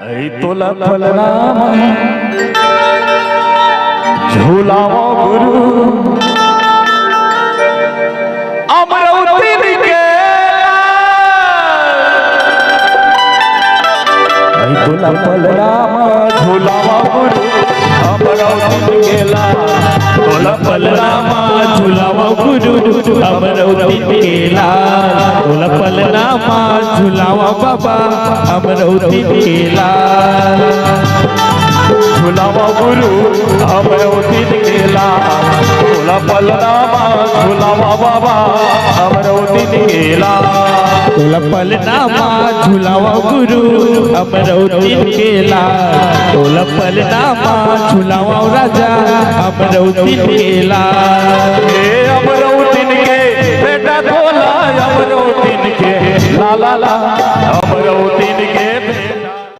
ऐ तुला फलराम झुलावा गुरु अमरावती के ऐ तुला फलराम झुलावा गुरु अमरावती गेला तुला फलराम झुलावा गुरु अमरावती गेला तुला फलराम झुलावा बाबा अमरावती गेला झुलावा गुरु अमरावती गेला तुला फलराम झुलावा बाबा अमरावती गेला तुला फलराम झुलावा गुरु अमरावती गेला तुला फलराम झुलावा राजा अमरावती गेला हे अमरावती के बेटा बोला अमरावती के ला ला ला अमरावती के